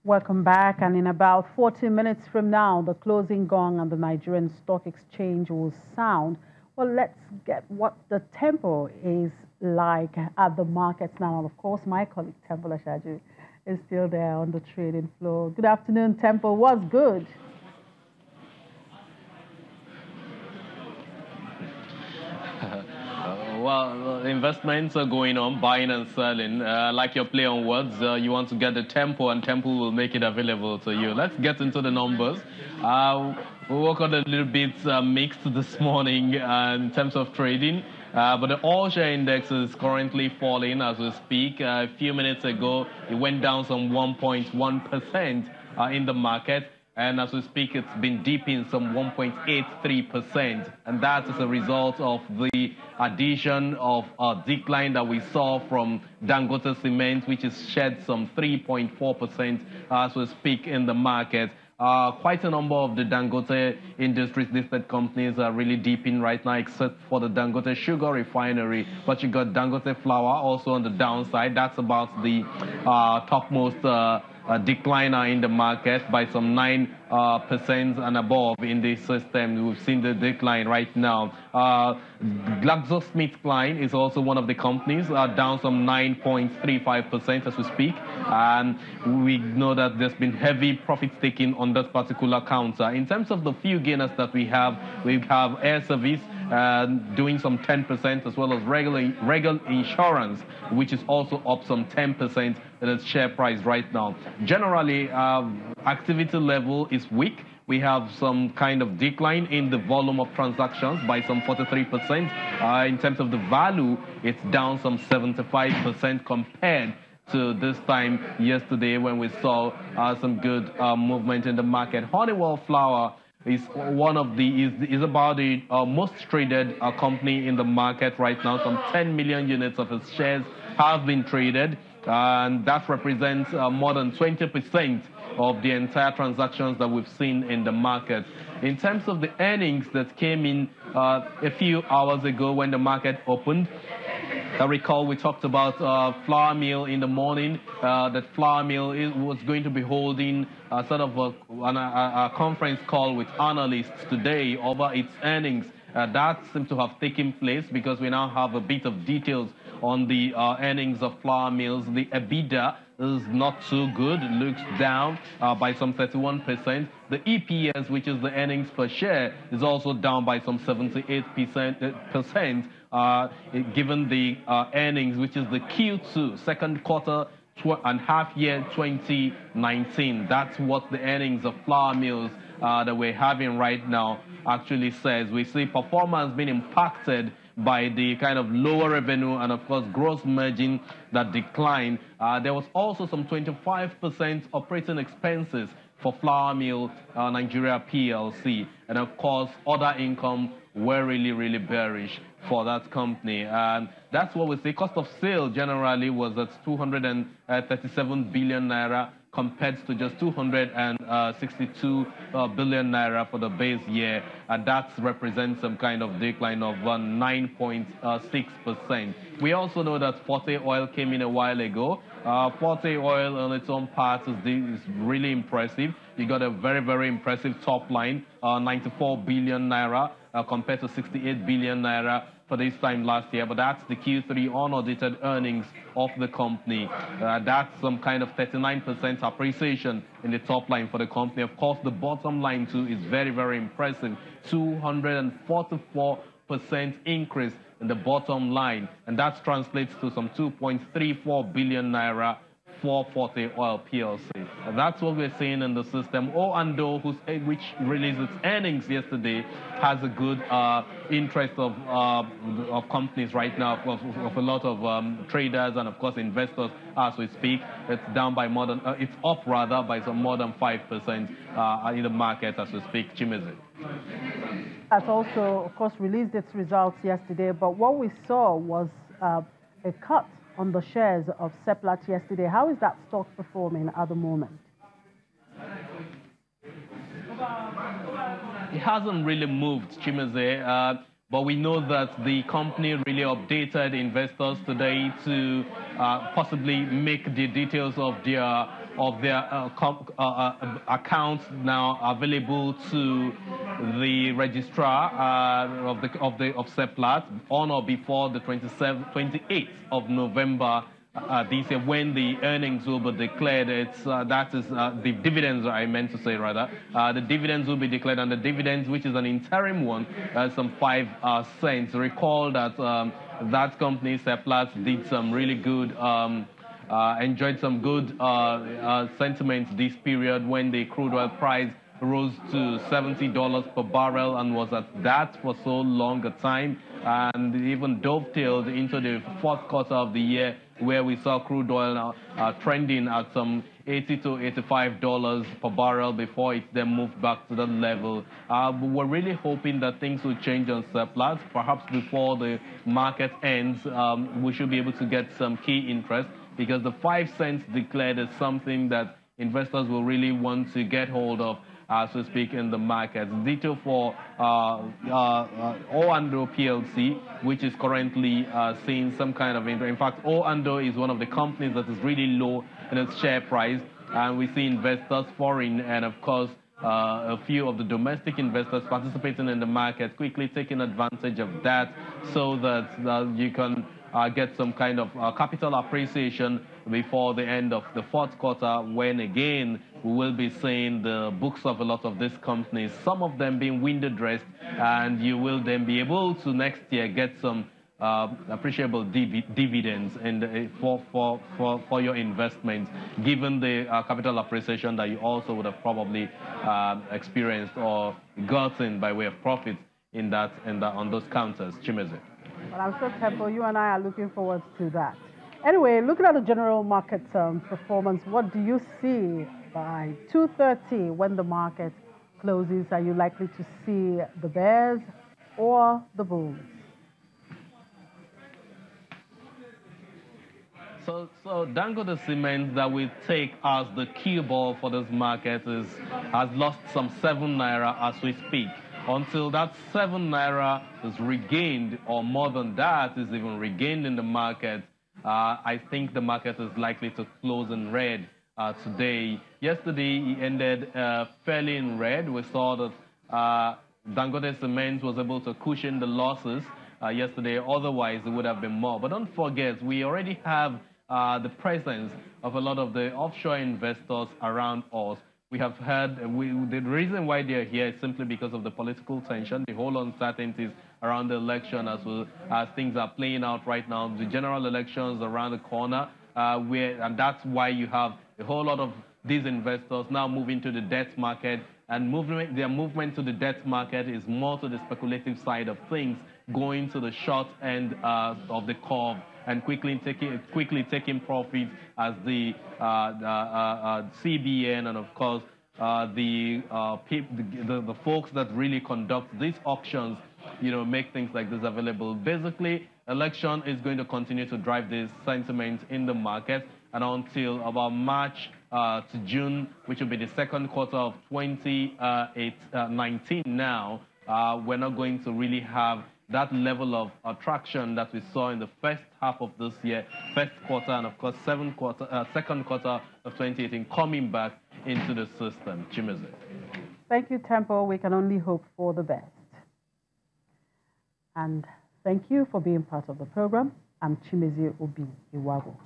Welcome back. And in about 40 minutes from now, the closing gong on the Nigerian Stock Exchange will sound. Well, let's get what the tempo is like at the markets now. And of course, my colleague Temple Ashaju is still there on the trading floor. Good afternoon, Temple. What's good? Investments are going on, buying and selling. Like your play on words, you want to get the tempo, and tempo will make it available to you. Let's get into the numbers. We woke up a little bit mixed this morning in terms of trading. But the all-share index is currently falling as we speak. A few minutes ago, it went down some 1.1% in the market. And as we speak, it's been dipping some 1.83%. And that is a result of the addition of a decline that we saw from Dangote Cement, which has shed some 3.4% as we speak in the market. Quite a number of the Dangote Industries listed companies are really dipping right now, except for the Dangote Sugar Refinery. But you got Dangote Flour also on the downside. That's about the topmost decliner in the market by some 9% and above in the system. We've seen the decline right now. GlaxoSmithKline is also one of the companies, down some 9.35% as we speak. And we know that there's been heavy profit taking on this particular counter. In terms of the few gainers that we have Air Service doing some 10%, as well as regular insurance, which is also up some 10% in its share price right now. Generally, activity level is weak. We have some kind of decline in the volume of transactions by some 43%. In terms of the value, it's down some 75% compared to this time yesterday when we saw some good movement in the market. Honeywell Flour is about the most traded company in the market right now. Some 10 million units of its shares have been traded, and that represents more than 20% of the entire transactions that we've seen in the market. In terms of the earnings that came in a few hours ago when the market opened, I recall we talked about Flour Mill in the morning, that Flour Mill was going to be holding sort of a conference call with analysts today over its earnings. That seems to have taken place because we now have a bit of details on the earnings of Flour Mills. The EBITDA is not so good. It looks down by some 31%. The EPS, which is the earnings per share, is also down by some 78%, given the earnings, which is the Q2, second quarter and half year 2019. That's what the earnings of Flour Mills that we're having right now actually says. We see performance being impacted by the kind of lower revenue and, of course, gross margin that declined. There was also some 25% operating expenses for Flour Mill Nigeria PLC. And, of course, other income were really bearish for that company. And that's what we see. Cost of sale generally was at 237 billion naira, compared to just 262 billion naira for the base year, and that represents some kind of decline of 9.6%. We also know that Forte Oil came in a while ago. Forte Oil on its own part is really impressive. You got a very impressive top line, 94 billion naira compared to 68 billion naira for this time last year, but that's the Q3 unaudited earnings of the company. That's some kind of 39% appreciation in the top line for the company. Of course, the bottom line too is very impressive, 244% increase in the bottom line, and that translates to some 2.34 billion naira for Forte Oil PLC. And that's what we're seeing in the system. O&O, which released its earnings yesterday, has a good interest of companies right now, of a lot of traders and, of course, investors as we speak. It's down by more than, it's up rather by some more than 5% in the market as we speak. Chimeze has also, of course, released its results yesterday, but what we saw was a cut on the shares of Seplat yesterday. How is that stock performing at the moment? It hasn't really moved, Chimeze, but we know that the company really updated investors today to possibly make the details of their of their accounts now available to the registrar of Seplat on or before the 28th of November this year, when the earnings will be declared. That is the dividends, I meant to say rather. The dividends will be declared, and the dividends, which is an interim one, some 5 cents. Recall that that company, Seplat, did some really good, enjoyed some good sentiments this period when the crude oil price rose to $70 per barrel and was at that for so long a time, and even dovetailed into the fourth quarter of the year, where we saw crude oil trending at some $80 to $85 per barrel before it then moved back to that level. We're really hoping that things will change on Seplat. Perhaps before the market ends, we should be able to get some key interest, because the 5 cents declared is something that investors will really want to get hold of, so to speak, in the market. Ditto for O&O PLC, which is currently seeing some kind of interest. In fact, O&O is one of the companies that is really low in its share price, and we see investors, foreign, and of course a few of the domestic investors participating in the market, quickly taking advantage of that, so that you can get some kind of capital appreciation before the end of the fourth quarter, when again we will be seeing the books of a lot of these companies, some of them being window dressed, and you will then be able to next year get some appreciable dividends for your investments, given the capital appreciation that you also would have probably experienced or gotten by way of profits on those counters. Chimeze. Well, I'm sure, Temple, you and I are looking forward to that. Anyway, looking at the general market performance, what do you see by 2:30 when the market closes? Are you likely to see the bears or the bulls? So Dangote Cement, that we take as the key ball for this market, has lost some 7 naira as we speak. Until that 7 naira is regained, or more than that is even regained in the market, I think the market is likely to close in red today. Yesterday, it ended fairly in red. We saw that Dangote Cement was able to cushion the losses yesterday. Otherwise, it would have been more. But don't forget, we already have the presence of a lot of the offshore investors around us. We have heard, the reason why they're here is simply because of the political tension, the whole uncertainties around the election as things are playing out right now. The general elections around the corner, and that's why you have a whole lot of these investors now moving to the debt market, and their movement to the debt market is more to the speculative side of things, going to the short end of the curve and quickly taking profit, as the CBN and of course the folks that really conduct these auctions, make things like this available. Basically, election is going to continue to drive this sentiment in the market, and until about March to June, which will be the second quarter of 2019 now, we're not going to really have that level of attraction that we saw in the first half of this year, first quarter, and of course second quarter of 2018 coming back into the system. Chimeze. Thank you, Temple. We can only hope for the best. And thank you for being part of the program. I'm Chimeze Obi Iwago.